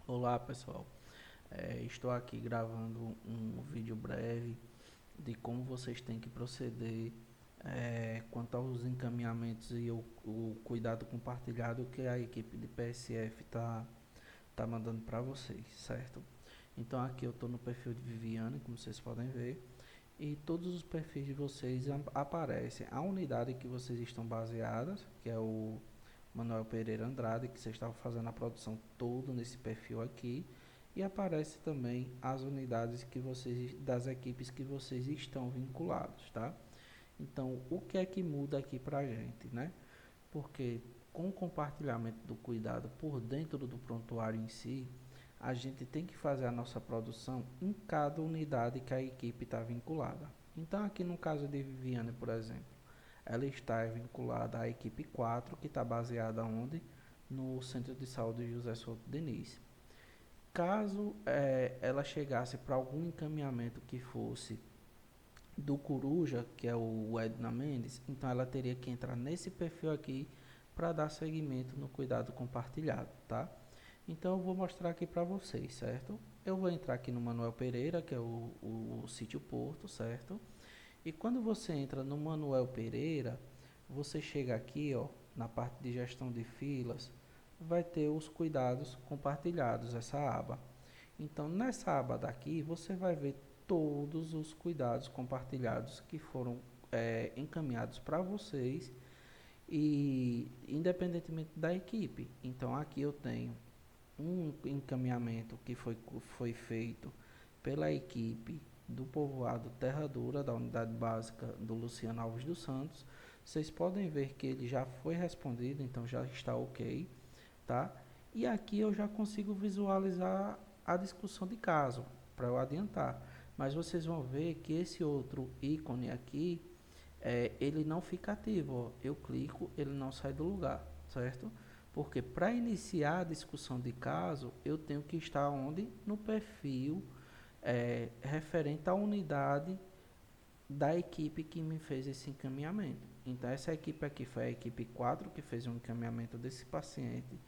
Olá pessoal, estou aqui gravando um vídeo breve de como vocês têm que proceder quanto aos encaminhamentos e o cuidado compartilhado que a equipe de PSF tá mandando para vocês, certo? Então aqui eu estou no perfil de Viviane, como vocês podem ver, e todos os perfis de vocês aparecem. A unidade que vocês estão baseadas, que é o Manuel Pereira Andrade, que vocês estavam fazendo a produção todo nesse perfil aqui, e aparece também as unidades que vocês das equipes que vocês estão vinculados, tá? Então, o que é que muda aqui para a gente, né? Porque com o compartilhamento do cuidado por dentro do prontuário em si, a gente tem que fazer a nossa produção em cada unidade que a equipe está vinculada. Então, aqui no caso de Viviane, por exemplo, ela está vinculada à equipe 4, que está baseada onde? No Centro de Saúde José Souto Diniz. Caso ela chegasse para algum encaminhamento que fosse do Coruja, que é o Edna Mendes, então ela teria que entrar nesse perfil aqui para dar seguimento no cuidado compartilhado, tá? Então eu vou mostrar aqui para vocês, certo? Eu vou entrar aqui no Manuel Pereira, que é o sítio Porto, certo? E quando você entra no Manuel Pereira, você chega aqui, ó, na parte de gestão de filas, vai ter os cuidados compartilhados, essa aba. Então, nessa aba daqui, você vai ver todos os cuidados compartilhados que foram encaminhados para vocês e independentemente da equipe. Então, aqui eu tenho um encaminhamento que foi feito pela equipe do povoado Terra Dura, da unidade básica do Luciano Alves dos Santos. Vocês podem ver que ele já foi respondido, então já está ok, tá? E aqui eu já consigo visualizar a discussão de caso, para eu adiantar. Mas vocês vão ver que esse outro ícone aqui, ele não fica ativo. Ó. Eu clico, ele não sai do lugar, certo? Porque para iniciar a discussão de caso, eu tenho que estar onde? No perfil referente à unidade da equipe que me fez esse encaminhamento. Então, essa equipe aqui foi a equipe 4 que fez um encaminhamento desse paciente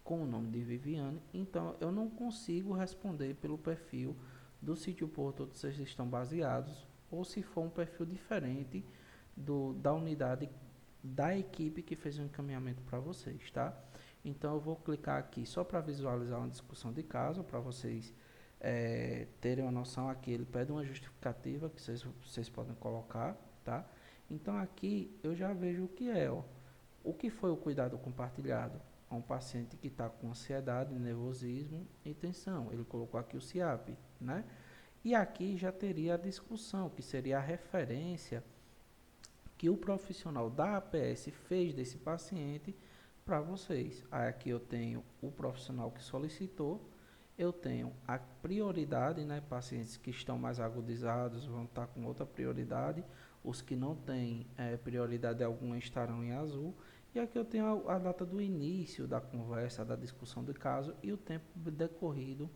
com o nome de Viviane. Então, eu não consigo responder pelo perfil do sítio Porto onde vocês estão baseados, ou se for um perfil diferente da unidade da equipe que fez o encaminhamento para vocês, tá? Então, eu vou clicar aqui só para visualizar uma discussão de caso, para vocês terem uma noção. Aqui ele pede uma justificativa que vocês podem colocar, tá? Então aqui eu já vejo o que é, ó. O que foi o cuidado compartilhado? É um paciente que está com ansiedade, nervosismo e tensão. Ele colocou aqui o CIAP, né? E aqui já teria a discussão, que seria a referência que o profissional da APS fez desse paciente para vocês. Aí aqui eu tenho o profissional que solicitou, eu tenho a prioridade, né? Pacientes que estão mais agudizados vão estar com outra prioridade, os que não têm prioridade alguma estarão em azul. E aqui eu tenho a data do início da conversa, da discussão do caso e o tempo decorrido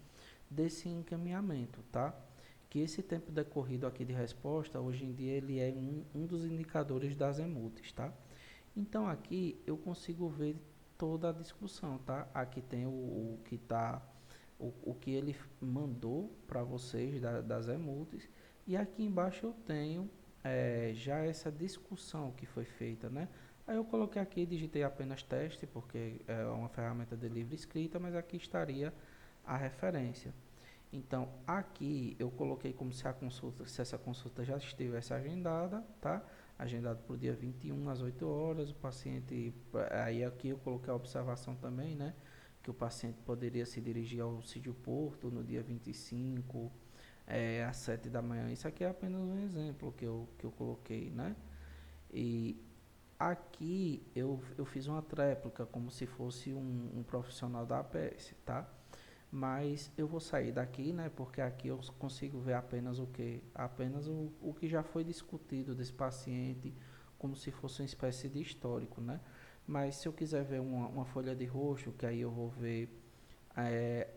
desse encaminhamento, tá? Que esse tempo decorrido aqui de resposta, hoje em dia, ele é um dos indicadores das emutes, tá? Então, aqui eu consigo ver toda a discussão, tá? Aqui tem o que tá, o que ele mandou para vocês das emutes, e aqui embaixo eu tenho já essa discussão que foi feita, né? Aí eu coloquei aqui, digitei apenas teste, porque é uma ferramenta de livre escrita, mas aqui estaria a referência. Então, aqui eu coloquei como se a consulta, se essa consulta já estivesse agendada, tá? Agendado para o dia 21 às 8 horas, o paciente, aí aqui eu coloquei a observação também, né? Que o paciente poderia se dirigir ao Sítio Porto no dia 25, às 7 da manhã. Isso aqui é apenas um exemplo que eu coloquei, né? E aqui eu fiz uma tréplica, como se fosse um profissional da APS, tá? Mas eu vou sair daqui, né? Porque aqui eu consigo ver apenas o que? Apenas o que já foi discutido desse paciente, como se fosse uma espécie de histórico, né? Mas se eu quiser ver uma folha de rosto, que aí eu vou ver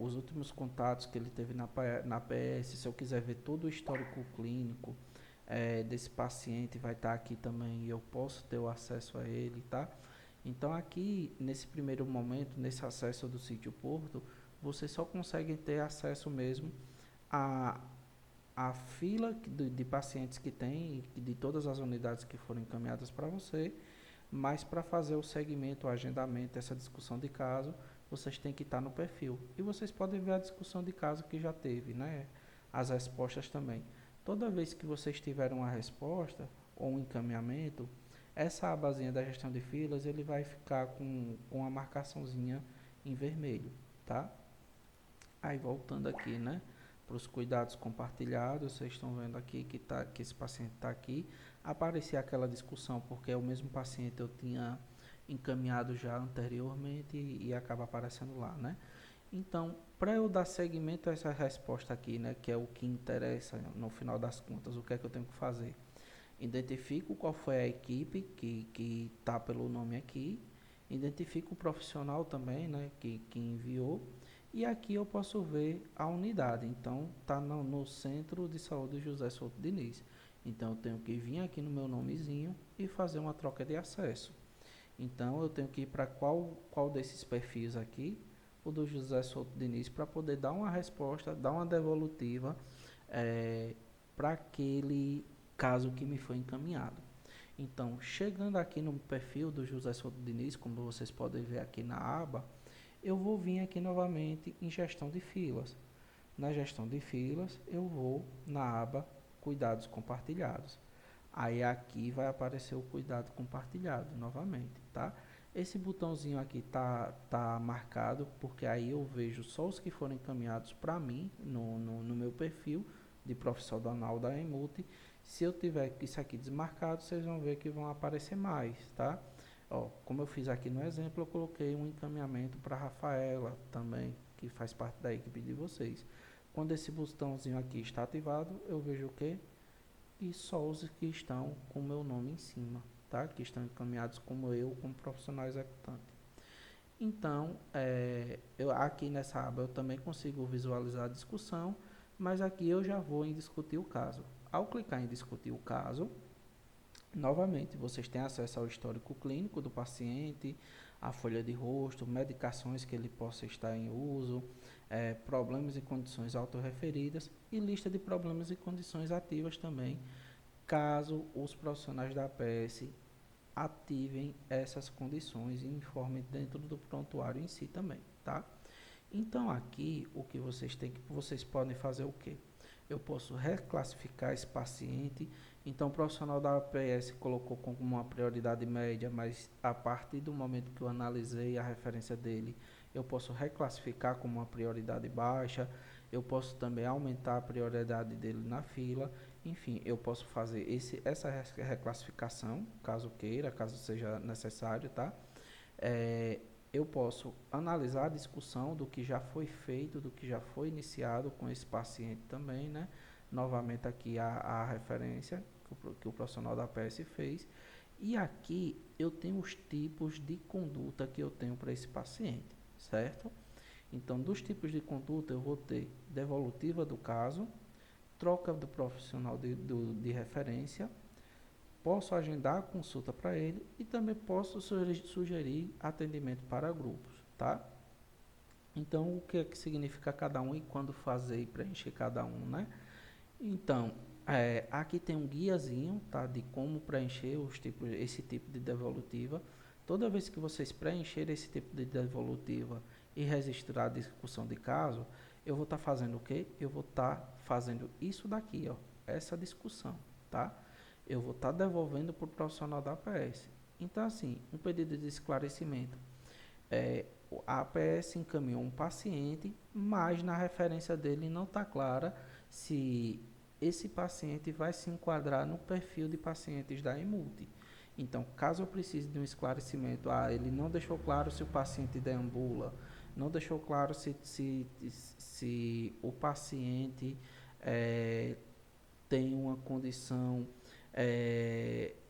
os últimos contatos que ele teve na PS, se eu quiser ver todo o histórico clínico desse paciente, vai estar aqui também e eu posso ter o acesso a ele, tá? Então aqui, nesse primeiro momento, nesse acesso do sítio Porto, vocês só conseguem ter acesso mesmo a a fila de pacientes que tem, de todas as unidades que foram encaminhadas para você, mas para fazer o segmento, o agendamento, essa discussão de caso, vocês têm que estar no perfil. E vocês podem ver a discussão de caso que já teve, né? As respostas também. Toda vez que vocês tiverem uma resposta ou um encaminhamento, essa abazinha da gestão de filas, ele vai ficar com a marcaçãozinha em vermelho, tá? Aí voltando aqui, né, para os cuidados compartilhados, vocês estão vendo aqui que esse paciente está aqui. Aparecia aquela discussão porque é o mesmo paciente eu tinha encaminhado já anteriormente e acaba aparecendo lá, né? Então, para eu dar seguimento a essa resposta aqui, né, que é o que interessa no final das contas, o que é que eu tenho que fazer? Identifico qual foi a equipe que está pelo nome aqui, identifico o profissional também, né, que enviou, e aqui eu posso ver a unidade. Então, está no Centro de Saúde José Souto Diniz. Então, eu tenho que vir aqui no meu nomezinho e fazer uma troca de acesso. Então, eu tenho que ir para qual desses perfis aqui, o do José Souto Diniz, para poder dar uma resposta, dar uma devolutiva para aquele caso que me foi encaminhado. Então, chegando aqui no perfil do José Souto Diniz, como vocês podem ver aqui na aba, eu vou vir aqui novamente em gestão de filas. Na gestão de filas, eu vou na aba cuidados compartilhados. Aí aqui vai aparecer o cuidado compartilhado novamente, tá? Esse botãozinho aqui tá marcado porque aí eu vejo só os que foram encaminhados para mim no meu perfil de profissional da Emute. Se eu tiver isso aqui desmarcado, vocês vão ver que vão aparecer mais, tá? Ó, como eu fiz aqui no exemplo, eu coloquei um encaminhamento para Rafaela também, que faz parte da equipe de vocês. Quando esse botãozinho aqui está ativado, eu vejo o quê? E só os que estão com o meu nome em cima, tá? Que estão encaminhados como profissional executante. Então, aqui nessa aba eu também consigo visualizar a discussão, mas aqui eu já vou em discutir o caso. Ao clicar em discutir o caso, novamente, vocês têm acesso ao histórico clínico do paciente, a folha de rosto, medicações que ele possa estar em uso, problemas e condições autorreferidas e lista de problemas e condições ativas também, caso os profissionais da APS ativem essas condições e informem dentro do prontuário em si também, tá? Então aqui o que vocês podem fazer o quê? Eu posso reclassificar esse paciente. Então, o profissional da APS colocou como uma prioridade média, mas a partir do momento que eu analisei a referência dele, eu posso reclassificar como uma prioridade baixa. Eu posso também aumentar a prioridade dele na fila. Enfim, eu posso fazer essa reclassificação, caso queira, caso seja necessário, tá? Eu posso analisar a discussão do que já foi feito, do que já foi iniciado com esse paciente também, né? Novamente aqui a referência que o profissional da APS fez. E aqui eu tenho os tipos de conduta que eu tenho para esse paciente, certo? Então, dos tipos de conduta eu vou ter devolutiva do caso, troca do profissional de referência, posso agendar a consulta para ele e também posso sugerir atendimento para grupos, tá? Então, o que é que significa cada um e quando fazer e preencher cada um, né? Então, aqui tem um guiazinho, tá? De como preencher esse tipo de devolutiva. Toda vez que vocês preencherem esse tipo de devolutiva e registrar a discussão de caso, eu vou estar fazendo o quê? Eu vou estar fazendo isso daqui, ó, essa discussão, tá? Eu vou estar devolvendo para o profissional da APS. Então, assim, um pedido de esclarecimento. A APS encaminhou um paciente, mas na referência dele não está clara se esse paciente vai se enquadrar no perfil de pacientes da Emute. Então, caso eu precise de um esclarecimento, ele não deixou claro se o paciente deambula, não deixou claro se o paciente tem uma condição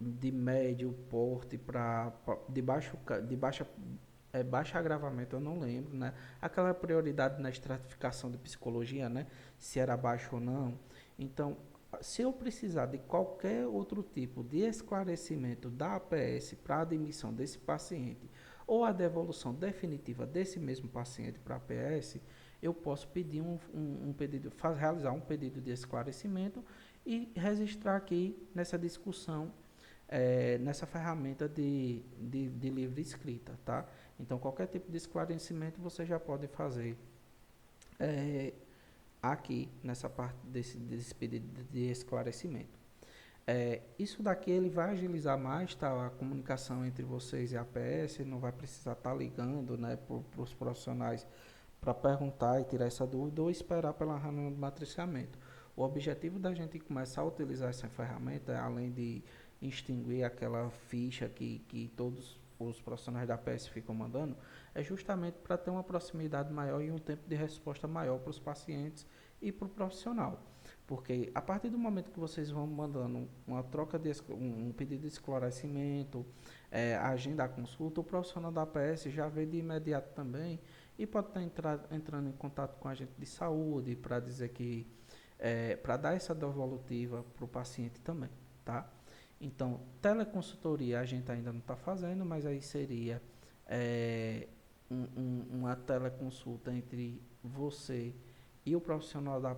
de médio porte baixa agravamento, eu não lembro, né? Aquela prioridade na estratificação de psicologia, né? Se era baixo ou não. Então, se eu precisar de qualquer outro tipo de esclarecimento da APS para a admissão desse paciente ou a devolução definitiva desse mesmo paciente para a APS, eu posso pedir um pedido, realizar um pedido de esclarecimento e registrar aqui nessa discussão, nessa ferramenta de livre escrita, tá? Então, qualquer tipo de esclarecimento você já pode fazer é, aqui nessa parte desse pedido de esclarecimento. Isso daqui ele vai agilizar mais, tá, a comunicação entre vocês e a APS, não vai precisar estar ligando, né, para os profissionais para perguntar e tirar essa dúvida ou esperar pela reunião de matriciamento. O objetivo da gente começar a utilizar essa ferramenta, além de extinguir aquela ficha que todos os profissionais da APS ficam mandando, é justamente para ter uma proximidade maior e um tempo de resposta maior para os pacientes e para o profissional. Porque a partir do momento que vocês vão mandando uma troca de um pedido de esclarecimento, agendar a consulta, o profissional da APS já vê de imediato também e pode estar entrando em contato com a agente de saúde para dizer que para dar essa devolutiva para o paciente também, tá? Então, teleconsultoria a gente ainda não está fazendo, mas aí seria uma teleconsulta entre você e o profissional da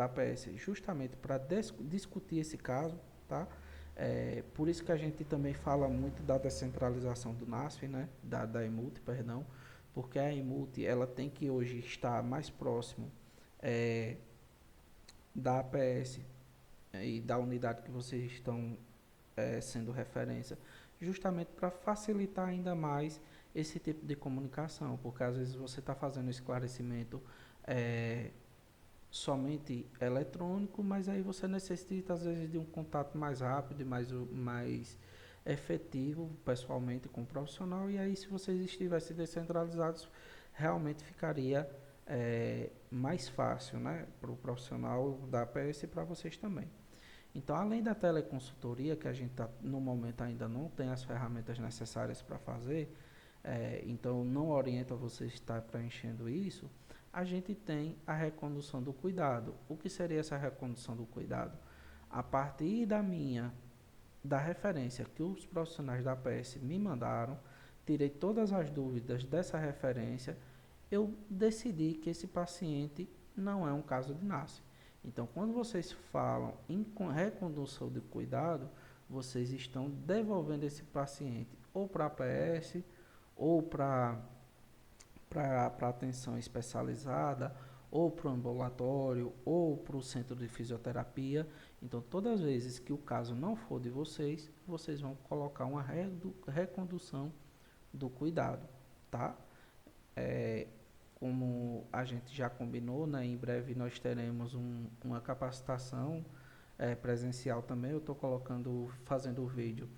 APS, justamente para discutir esse caso, tá? Por isso que a gente também fala muito da descentralização do NASF, né? Da EMUT, perdão, porque a EMUT ela tem que hoje estar mais próximo da APS e da unidade que vocês estão sendo referência, justamente para facilitar ainda mais esse tipo de comunicação, porque às vezes você está fazendo esclarecimento somente eletrônico, mas aí você necessita às vezes de um contato mais rápido e mais efetivo pessoalmente com o profissional, e aí se vocês estivessem descentralizados, realmente ficaria mais fácil, né, para o profissional da APS e para vocês também. Então, além da teleconsultoria, que a gente no momento ainda não tem as ferramentas necessárias para fazer, então não orienta você estar preenchendo isso, a gente tem a recondução do cuidado. O que seria essa recondução do cuidado? A partir da referência que os profissionais da APS me mandaram, tirei todas as dúvidas dessa referência, eu decidi que esse paciente não é um caso de NASF. Então, quando vocês falam em recondução de cuidado, vocês estão devolvendo esse paciente ou para a APS ou para atenção especializada, ou para o ambulatório, ou para o centro de fisioterapia. Então, todas as vezes que o caso não for de vocês, vocês vão colocar uma recondução do cuidado, tá? Como a gente já combinou, né, em breve nós teremos uma capacitação presencial também. Eu estou fazendo o vídeo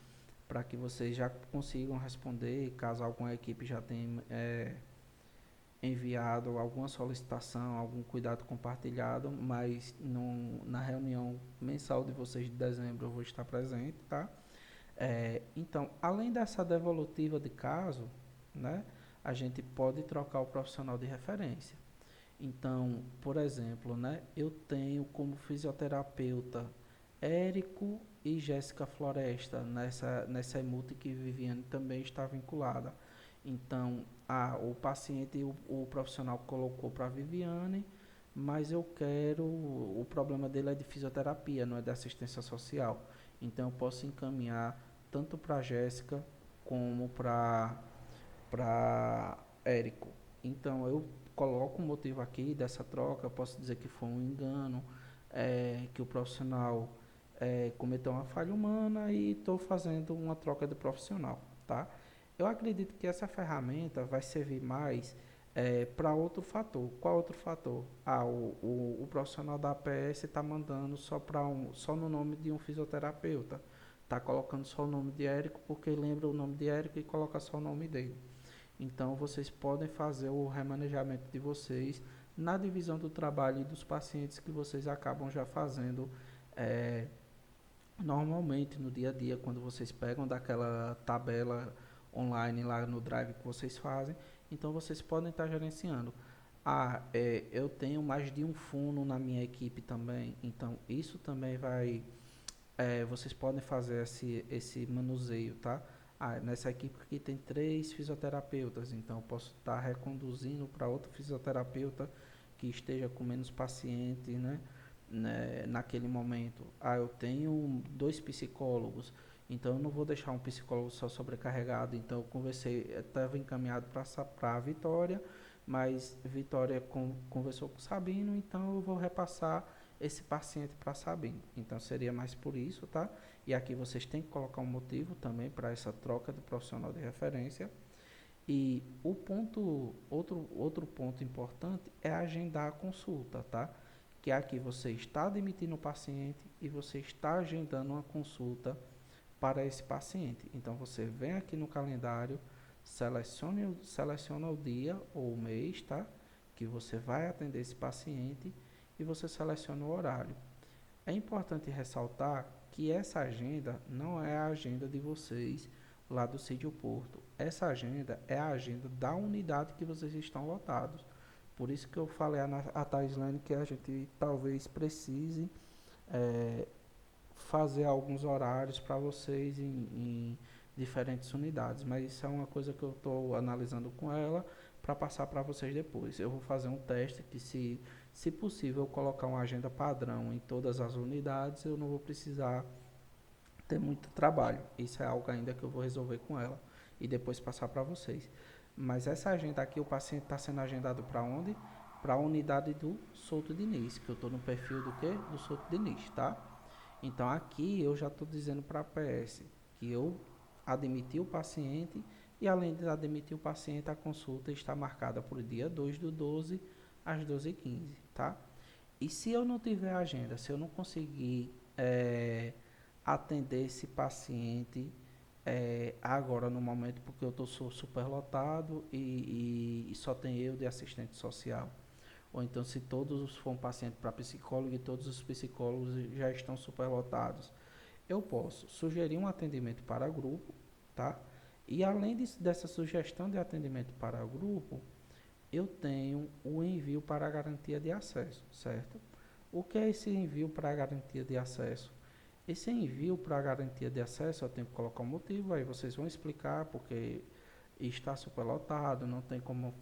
para que vocês já consigam responder, caso alguma equipe já tenha enviado alguma solicitação, algum cuidado compartilhado, mas na reunião mensal de vocês de dezembro eu vou estar presente, tá? Então, além dessa devolutiva de caso, né, a gente pode trocar o profissional de referência. Então, por exemplo, né, eu tenho como fisioterapeuta Érico e Jéssica Floresta nessa EMUT que Viviane também está vinculada. Então, o paciente, o profissional colocou para a Viviane, mas o problema dele é de fisioterapia, não é de assistência social. Então, eu posso encaminhar tanto para a Jéssica como para Érico. Então, eu coloco o motivo aqui dessa troca, eu posso dizer que foi um engano, que o profissional cometeu uma falha humana e estou fazendo uma troca de profissional, tá? Eu acredito que essa ferramenta vai servir mais para outro fator. Qual outro fator? O profissional da APS está mandando só no nome de um fisioterapeuta. Está colocando só o nome de Érico porque lembra o nome de Érico e coloca só o nome dele. Então, vocês podem fazer o remanejamento de vocês na divisão do trabalho e dos pacientes que vocês acabam já fazendo normalmente no dia a dia, quando vocês pegam daquela tabela online lá no Drive que vocês fazem. Então, vocês podem estar gerenciando. Eu tenho mais de um fono na minha equipe também, então isso também vocês podem fazer esse manuseio, tá? Nessa equipe aqui tem 3 fisioterapeutas, então eu posso estar reconduzindo para outro fisioterapeuta que esteja com menos pacientes, né, naquele momento. Ah, eu tenho 2 psicólogos, então eu não vou deixar um psicólogo só sobrecarregado. Então eu conversei, estava encaminhado para a Vitória, mas Vitória conversou com Sabino, então eu vou repassar esse paciente para Sabino. Então seria mais por isso, tá? E aqui vocês têm que colocar um motivo também para essa troca de profissional de referência. E outro ponto importante é agendar a consulta, tá? Que aqui você está admitindo o paciente e você está agendando uma consulta para esse paciente. Então você vem aqui no calendário, seleciona o dia ou o mês, tá? Que você vai atender esse paciente e você seleciona o horário. É importante ressaltar que essa agenda não é a agenda de vocês lá do Sítio Porto. Essa agenda é a agenda da unidade que vocês estão lotados. Por isso que eu falei a Thaislane que a gente talvez precise é, fazer alguns horários para vocês em diferentes unidades. Mas isso é uma coisa que eu estou analisando com ela para passar para vocês depois. Eu vou fazer um teste que se possível colocar uma agenda padrão em todas as unidades, eu não vou precisar ter muito trabalho. Isso é algo ainda que eu vou resolver com ela e depois passar para vocês. Mas essa agenda aqui, o paciente está sendo agendado para onde? Para a unidade do Souto Diniz, que eu estou no perfil do que? Do Souto Diniz, tá? Então aqui eu já estou dizendo para a PS que eu admiti o paciente e além de admitir o paciente, a consulta está marcada para o dia 2/12 às 12h15, tá? E se eu não tiver agenda, se eu não conseguir atender esse paciente agora no momento, porque eu estou superlotado e só tem eu de assistente social, ou então se todos for um paciente para psicólogo e todos os psicólogos já estão superlotados, eu posso sugerir um atendimento para grupo, tá? E além dessa sugestão de atendimento para grupo, eu tenho o envio para a garantia de acesso, certo? O que é esse envio para a garantia de acesso? Esse envio para a garantia de acesso, eu tenho que colocar um motivo, aí vocês vão explicar porque está superlotado, não tem como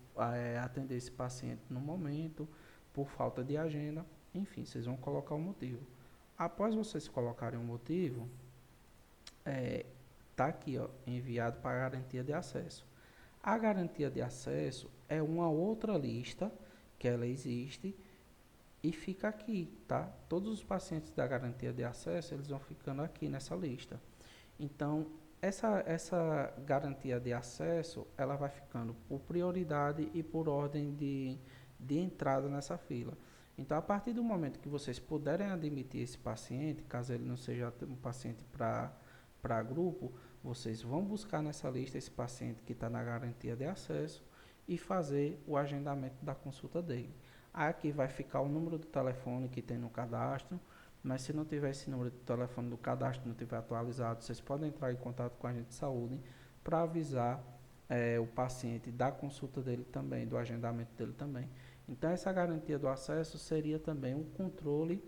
atender esse paciente no momento, por falta de agenda, enfim, vocês vão colocar o motivo. Após vocês colocarem o motivo, tá aqui, ó, enviado para a garantia de acesso. A garantia de acesso é uma outra lista que ela existe e fica aqui, tá? Todos os pacientes da garantia de acesso, eles vão ficando aqui nessa lista. Então, essa garantia de acesso, ela vai ficando por prioridade e por ordem de entrada nessa fila. Então, a partir do momento que vocês puderem admitir esse paciente, caso ele não seja um paciente para grupo, vocês vão buscar nessa lista esse paciente que está na garantia de acesso e fazer o agendamento da consulta dele. Aqui vai ficar o número do telefone que tem no cadastro, mas se não tiver esse número de telefone do cadastro, não tiver atualizado, vocês podem entrar em contato com a agente de saúde para avisar o paciente da consulta dele também, do agendamento dele também. Então, essa garantia do acesso seria também um controle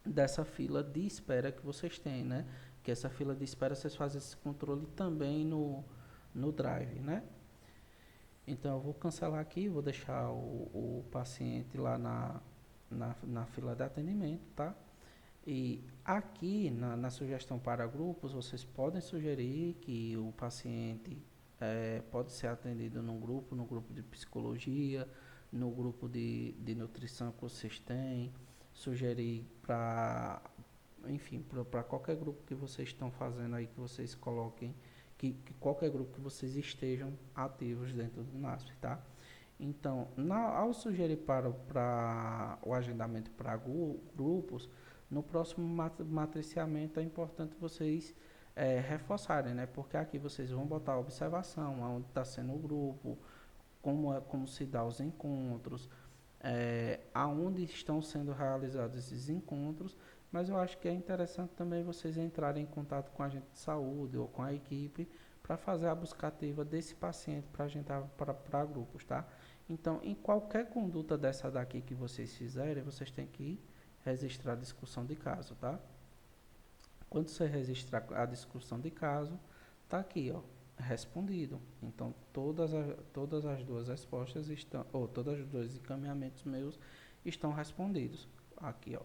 dessa fila de espera que vocês têm, né? Que essa fila de espera vocês fazem esse controle também no Drive, né? Então, eu vou cancelar aqui, vou deixar o paciente lá na fila de atendimento, tá? E aqui, na sugestão para grupos, vocês podem sugerir que o paciente pode ser atendido no grupo de psicologia, no grupo de nutrição que vocês têm, sugerir para, enfim, para qualquer grupo que vocês estão fazendo aí, que vocês coloquem, que qualquer grupo que vocês estejam ativos dentro do NASP, tá? Então, ao sugerir para o agendamento para grupos, no próximo matriciamento é importante vocês reforçarem, né? Porque aqui vocês vão botar a observação, onde está sendo o grupo, como se dá os encontros, aonde estão sendo realizados esses encontros, mas eu acho que é interessante também vocês entrarem em contato com a agente de saúde ou com a equipe para fazer a busca ativa desse paciente para agendar para grupos, tá? Então, em qualquer conduta dessa daqui que vocês fizerem, vocês têm que registrar a discussão de caso, tá? Quando você registrar a discussão de caso, tá aqui, ó, respondido. Então, todas as duas respostas estão, ou todos os dois encaminhamentos meus estão respondidos. Aqui, ó,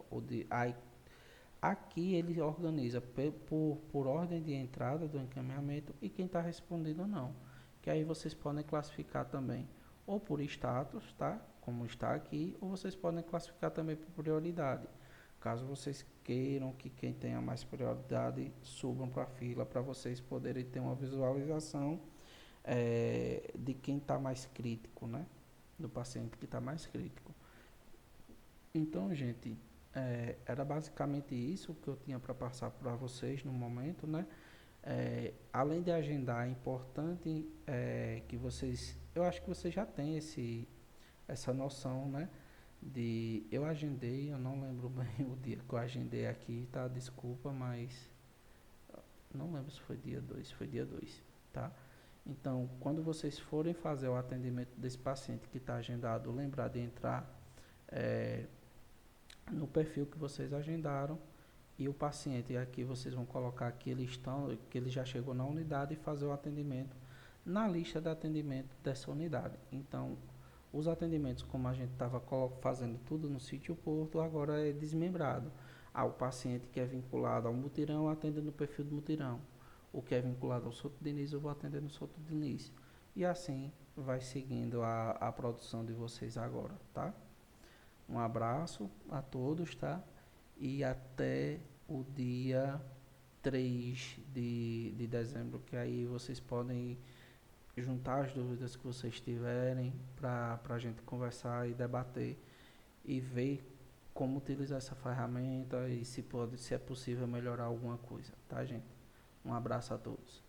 aqui ele organiza por ordem de entrada do encaminhamento e quem está respondendo não. Que aí vocês podem classificar também ou por status, tá? Como está aqui, ou vocês podem classificar também por prioridade. Caso vocês queiram que quem tenha mais prioridade subam para a fila para vocês poderem ter uma visualização de quem está mais crítico, né? Do paciente que está mais crítico. Então, gente, era basicamente isso que eu tinha para passar para vocês no momento, né? Além de agendar, é importante que vocês, eu acho que vocês já têm essa noção, né? Eu agendei, eu não lembro bem o dia que eu agendei aqui, tá? Desculpa, mas não lembro se foi dia 2, foi dia 2, tá? Então, quando vocês forem fazer o atendimento desse paciente que está agendado, lembrar de entrar no perfil que vocês agendaram e o paciente aqui vocês vão colocar que ele já chegou na unidade e fazer o atendimento na lista de atendimento dessa unidade. Então, os atendimentos, como a gente estava fazendo tudo no sítio Porto, agora é desmembrado. O paciente que é vinculado ao mutirão, atende no perfil do mutirão. O que é vinculado ao Souto Diniz, eu vou atender no Souto Diniz. E assim vai seguindo a produção de vocês agora, tá? Um abraço a todos, tá? E até o dia 3 de dezembro, que aí vocês podem juntar as dúvidas que vocês tiverem para a gente conversar e debater e ver como utilizar essa ferramenta e se é possível melhorar alguma coisa, tá, gente? Um abraço a todos.